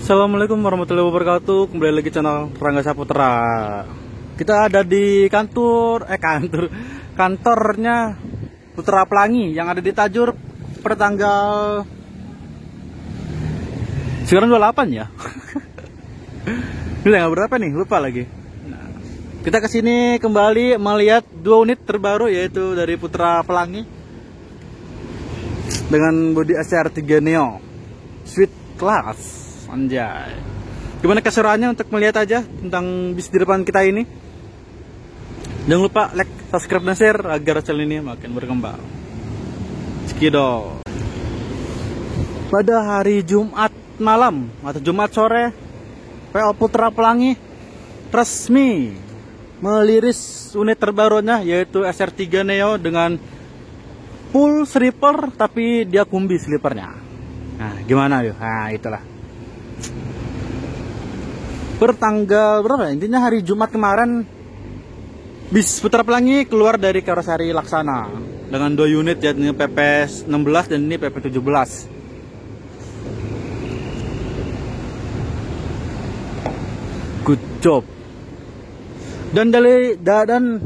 Assalamualaikum warahmatullahi wabarakatuh. Kembali lagi channel Rangga Saputra. Kita ada di kantornya Putra Pelangi yang ada di Tajur per tanggal sekarang 28 ya. Ini tanggal berapa nih? Lupa lagi. Nah, kita kesini kembali melihat dua unit terbaru, yaitu dari Putra Pelangi dengan bodi SR3 Neo Sweet Class. Anjay. Gimana keseruannya untuk melihat aja tentang bis di depan kita ini. Jangan lupa like, subscribe, dan share agar channel ini makin berkembang. Sekido. Pada hari Jumat malam atau Jumat sore, PO Putra Pelangi resmi meliris unit terbarunya, yaitu SR3 Neo dengan full sleeper, tapi dia kumbi sleepernya. Nah, gimana yuk? Nah, itulah. Bertanggal berapa? Intinya hari Jumat kemarin, bis Putra Pelangi keluar dari karoseri Laksana dengan 2 unit, yaitu PP16 dan ini PP17. Good job. Dan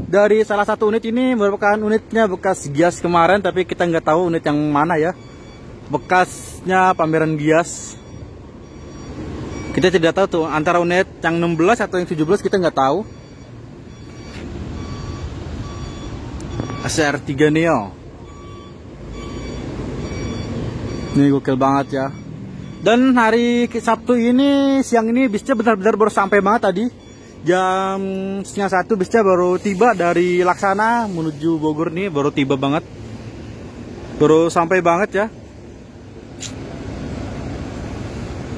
dari salah satu unit ini merupakan unitnya bekas Gias kemarin, tapi kita nggak tahu unit yang mana ya. Bekasnya pameran Gias. Kita tidak tahu tuh antara unit yang 16 atau yang 17, kita nggak tahu. SR3 Neo. Ini gokil banget ya. Dan hari Sabtu ini, siang ini bisnya benar-benar baru sampai banget tadi. Jam 12:30 bisnya baru tiba dari Laksana menuju Bogor nih, baru tiba banget. Baru sampai banget ya.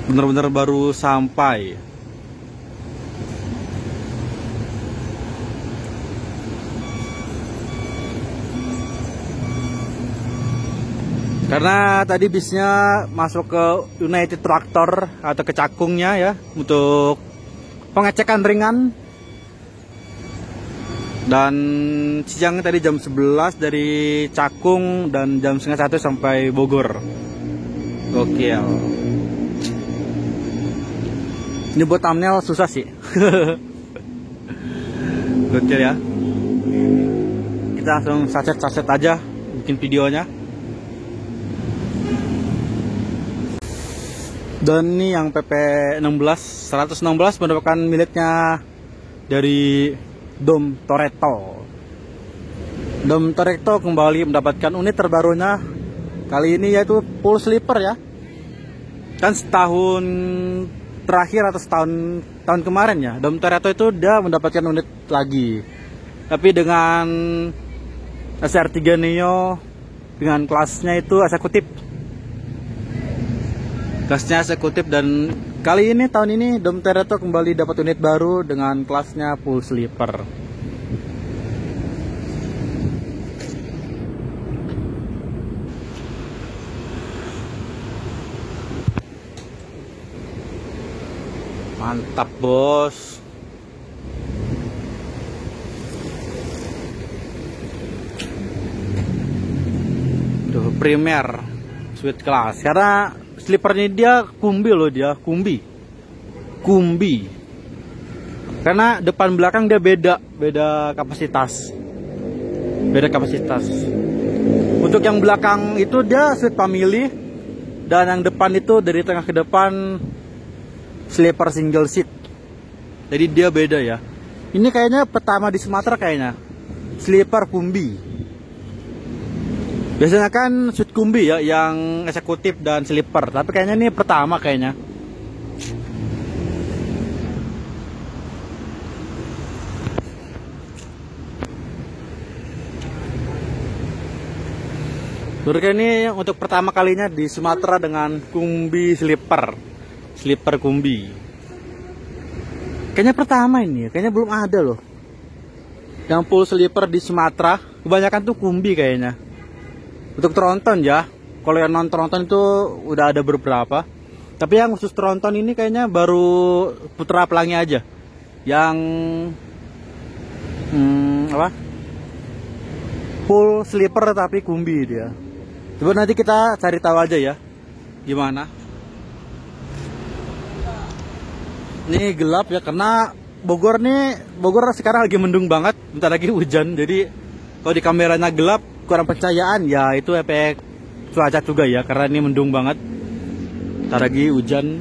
Benar-benar baru sampai. Karena tadi bisnya masuk ke United Tractor atau ke Cakungnya ya, untuk pengecekan ringan. Dan siang tadi jam 11 dari Cakung, dan jam 12:30 sampai Bogor. Gokil. Ini buat thumbnail susah sih. Gokil ya. Kita langsung saset aja bikin videonya. Dan ini yang PP16 116 merupakan miliknya dari Dom Toretto. Dom Toretto kembali mendapatkan unit terbarunya. Kali ini yaitu full sleeper ya. Kan setahun terakhir atau tahun kemarin ya, Dom Toretto itu dia mendapatkan unit lagi, tapi dengan SR3 Neo dengan kelasnya itu eksekutif. Kelasnya eksekutif, dan kali ini tahun ini Dom Toretto kembali dapat unit baru dengan kelasnya full sleeper. Mantap bos. Tuh Premier Sweet Class. Karena sleepernya dia kumbi loh, dia kumbi. Karena depan belakang dia beda kapasitas. Untuk yang belakang itu dia Sweet Family, dan yang depan itu dari tengah ke depan sleeper single seat. Jadi dia beda ya. Ini kayaknya pertama di Sumatera kayaknya. Sleeper kumbi. Biasanya kan suite kumbi ya, yang eksekutif dan sleeper. Tapi kayaknya ini pertama kayaknya. Mereka ini untuk pertama kalinya di Sumatera dengan kumbi sleeper. Sleeper kumbi. Kayaknya pertama ini, kayaknya belum ada loh yang full sleeper di Sumatera. Kebanyakan tuh kumbi kayaknya. Untuk tronton ya, kalau yang non tronton itu udah ada beberapa. Tapi yang khusus tronton ini kayaknya baru Putra Pelangi aja yang full sleeper tapi kumbi dia. Coba nanti kita cari tahu aja ya gimana. Ini gelap ya karena Bogor sekarang lagi mendung banget, bentar lagi hujan. Jadi kalau di kameranya gelap, kurang percayaan ya, itu efek cuaca juga ya, karena ini mendung banget. Bentar lagi hujan.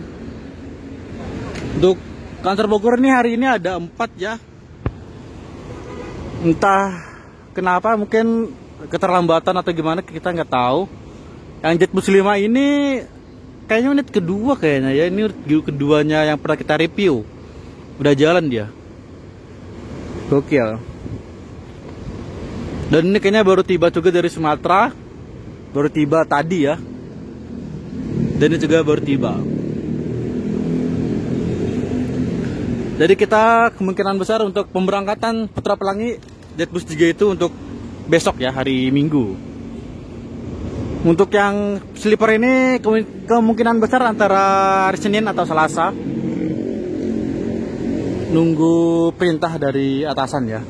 Untuk kantor Bogor nih hari ini ada 4 ya. Entah kenapa, mungkin keterlambatan atau gimana kita nggak tahu. Yang Jetbus 5 ini kayaknya unit kedua kayaknya ya. Ini unit keduanya yang pernah kita review. Udah jalan dia. Gokil. Dan ini kayaknya baru tiba juga dari Sumatera. Baru tiba tadi ya. Dan ini juga baru tiba. Jadi kita kemungkinan besar untuk pemberangkatan Putra Pelangi Jetbus 3 itu untuk besok ya, hari Minggu. Untuk yang sleeper ini kemungkinan besar antara hari Senin atau Selasa. Nunggu perintah dari atasan ya.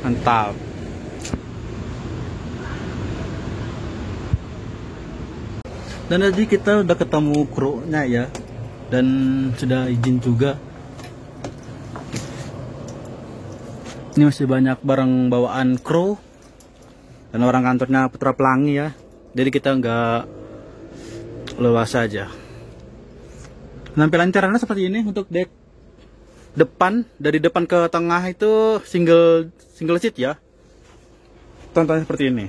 Mantap. Dan tadi kita udah ketemu kru-nya ya. Dan sudah izin juga. Ini masih banyak barang bawaan kru dan orang kantornya Putra Pelangi ya. Jadi kita nggak leluasa aja. Penampilan caranya seperti ini untuk dek depan, dari depan ke tengah itu single seat ya. Contohnya seperti ini.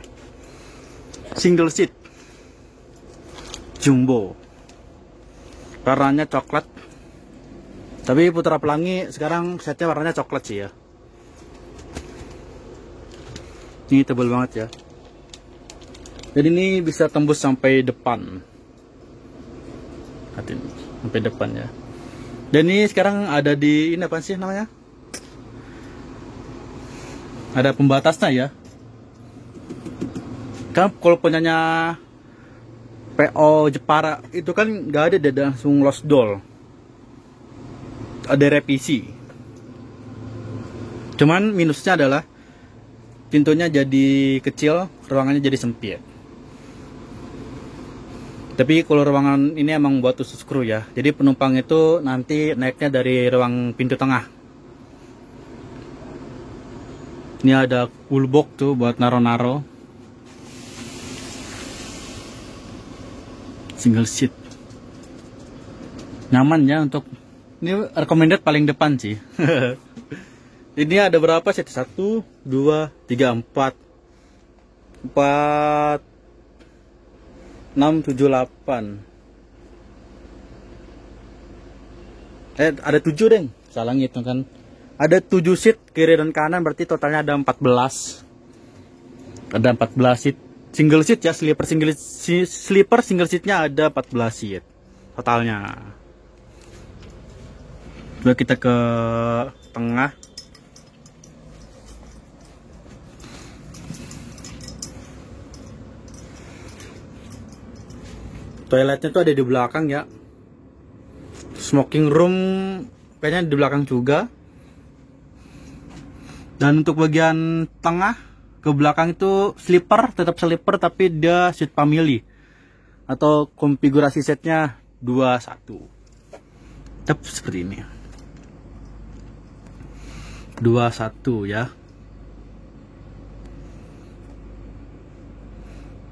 Single seat. Jumbo. Warnanya coklat. Tapi Putra Pelangi sekarang setnya warnanya coklat sih ya. Ini tebal banget ya. Jadi ini bisa tembus sampai depan. Hati sampai depan ya. Dan ini sekarang ada di ini apa sih namanya? Ada pembatasnya ya. Kan kalau punyanya PO Jepara itu kan nggak ada, dia langsung lost door. Ada revisi. Cuman minusnya adalah pintunya jadi kecil, ruangannya jadi sempit. Tapi kalau ruangan ini emang buat khusus kru ya. Jadi penumpang itu nanti naiknya dari ruang pintu tengah. Ini ada cool box tuh buat naro-naro. Single seat. Nyaman ya untuk, ini recommended paling depan sih. Ini ada berapa sih? 1, 2, 3, 4, 6, 7, 8. Ada 7 deng. Salah ngitung kan. Ada 7 seat kiri dan kanan, berarti totalnya ada 14. Ada 14 seat. Single seat ya, sleeper single seatnya ada 14 seat totalnya. Coba kita ke tengah. Toiletnya tuh ada di belakang ya. Smoking room kayaknya di belakang juga. Dan untuk bagian tengah ke belakang itu sleeper, tetap sleeper tapi dia seat family. Atau konfigurasi setnya 21. Tetap seperti ini. 21 ya.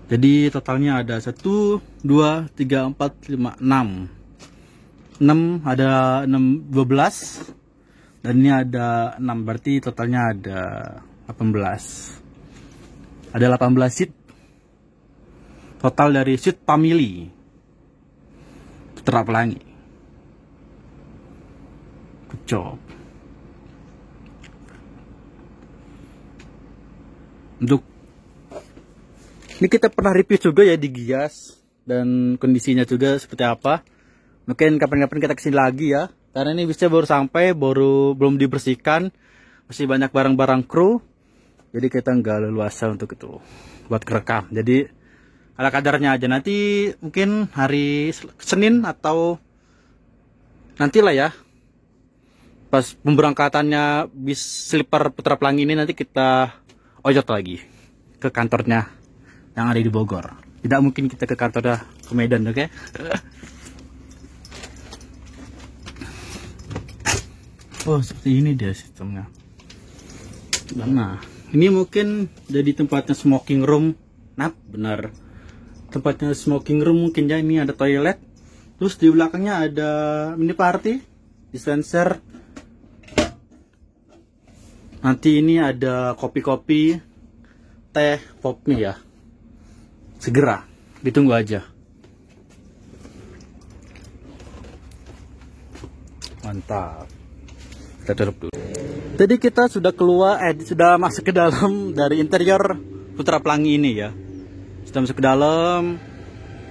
Jadi totalnya ada 1, 2, 3, 4, 5, 6. 6 ada 6, 12. Dan ini ada 6, berarti totalnya ada 18. Ada 18 seat. Total dari seat family Putra Pelangi. Good job. Untuk ini kita pernah review juga ya di Gias, dan kondisinya juga seperti apa. Mungkin kapan-kapan kita kesini lagi ya, karena ini bisa baru sampai, belum dibersihkan, masih banyak barang-barang kru, jadi kita nggak leluasa untuk itu buat kerekam. Jadi ala kadarnya aja, nanti mungkin hari Senin atau nantilah ya, pas pemberangkatannya bis sleeper Putra Pelangi ini, nanti kita ojot lagi ke kantornya yang ada di Bogor. Tidak mungkin kita ke kantornya ke Medan, oke? Oh, seperti ini dia sistemnya. Nah, ini mungkin jadi tempatnya smoking room. Nah, benar. Tempatnya smoking room mungkin ya. Ini ada toilet. Terus di belakangnya ada mini party, dispenser. Nanti ini ada kopi-kopi, teh, pop mie ya. Segera, ditunggu aja. Mantap. Kita tutup dulu. Jadi kita sudah keluar, sudah masuk ke dalam dari interior Putra Pelangi ini ya. Sudah masuk ke dalam.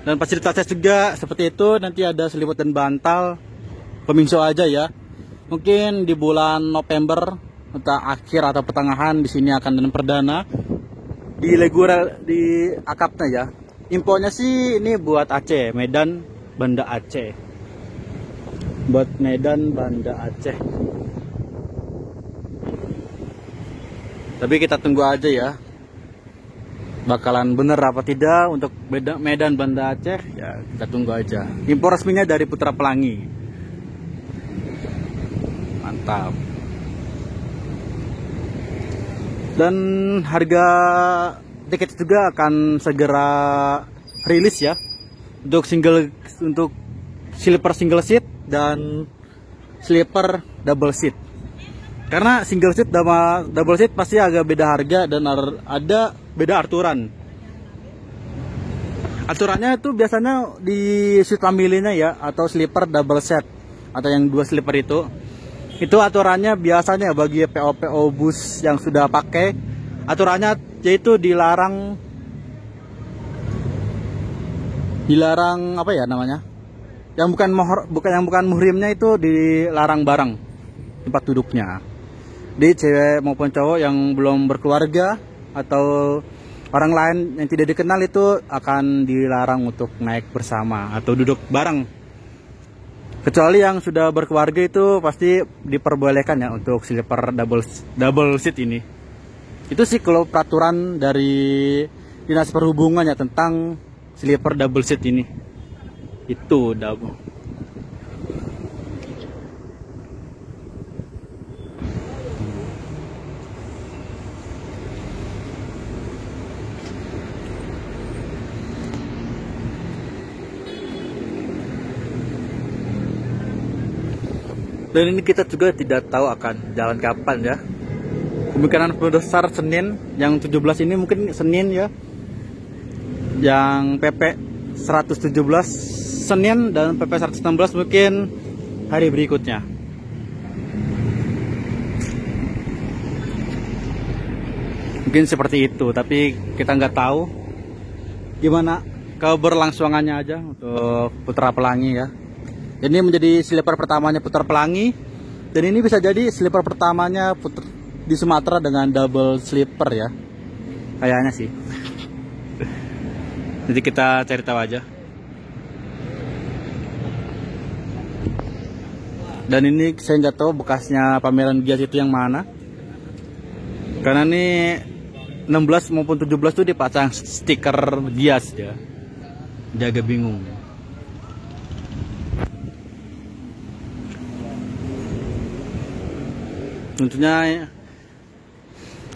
Dan fasilitasnya juga seperti itu. Nanti ada selimut dan bantal. Pemingso aja ya. Mungkin di bulan November, entah akhir atau pertengahan, di sini akan dan perdana di Legura di akapnya ya. Infonya sih ini buat Aceh, Medan, Banda Aceh. Buat Medan, Banda Aceh. Tapi kita tunggu aja ya. Bakalan bener apa tidak untuk Medan, Banda Aceh ya, kita tunggu aja. Info resminya dari Putra Pelangi. Mantap. Dan harga tiket juga akan segera rilis ya. Untuk sleeper single seat dan sleeper double seat. Karena single seat sama double seat pasti agak beda harga dan ada beda aturan. Aturannya itu biasanya di seat family-nya ya, atau sleeper double set atau yang 2 sleeper itu aturannya biasanya bagi PO bus yang sudah pakai, aturannya yaitu dilarang apa ya namanya? Yang bukan muhrimnya itu dilarang bareng tempat duduknya. Di cewek maupun cowok yang belum berkeluarga atau orang lain yang tidak dikenal itu akan dilarang untuk naik bersama atau duduk bareng. Kecuali yang sudah berkeluarga itu pasti diperbolehkan ya untuk sleeper double seat ini. Itu sih kalau peraturan dari Dinas Perhubungan ya tentang sleeper double seat ini. Itu double. Dan ini kita juga tidak tahu akan jalan kapan ya. Kemungkinan besar Senin, yang 17 ini mungkin Senin ya. Yang PP 117 Senin dan PP 116 mungkin hari berikutnya. Mungkin seperti itu, tapi kita nggak tahu gimana keberlangsungannya aja untuk Putra Pelangi ya. Ini menjadi sleeper pertamanya Putra Pelangi, dan ini bisa jadi sleeper pertamanya di Sumatera dengan double sleeper ya, kayaknya sih. Jadi kita cari tahu aja. Dan ini saya nggak tahu bekasnya pameran Gias itu yang mana, karena ini 16 maupun 17 tuh dipasang stiker Gias ya, jaga bingung. Tentunya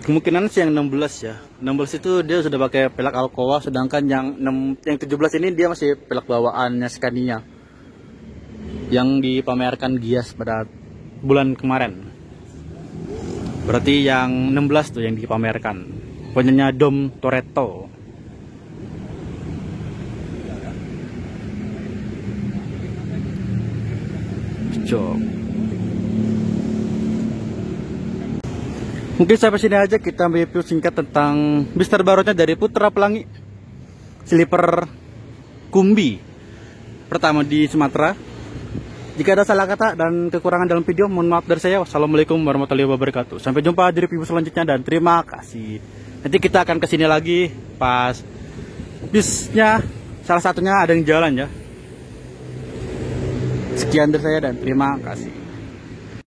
kemungkinan sih yang 16 ya. 16 itu dia sudah pakai pelak Alcoa, sedangkan yang 17 ini dia masih pelak bawaannya Scania yang dipamerkan Gias pada bulan kemarin. Berarti yang 16 tuh yang dipamerkan, punyanya Dom Toretto. Cocok. Mungkin sampai sini aja kita review singkat tentang bis terbarunya dari Putra Pelangi, sleeper Kumbi pertama di Sumatera. Jika ada salah kata dan kekurangan dalam video, mohon maaf dari saya. Wassalamualaikum warahmatullahi wabarakatuh. Sampai jumpa di review selanjutnya dan terima kasih. Nanti kita akan kesini lagi pas bisnya salah satunya ada yang jalan ya. Sekian dari saya dan terima kasih.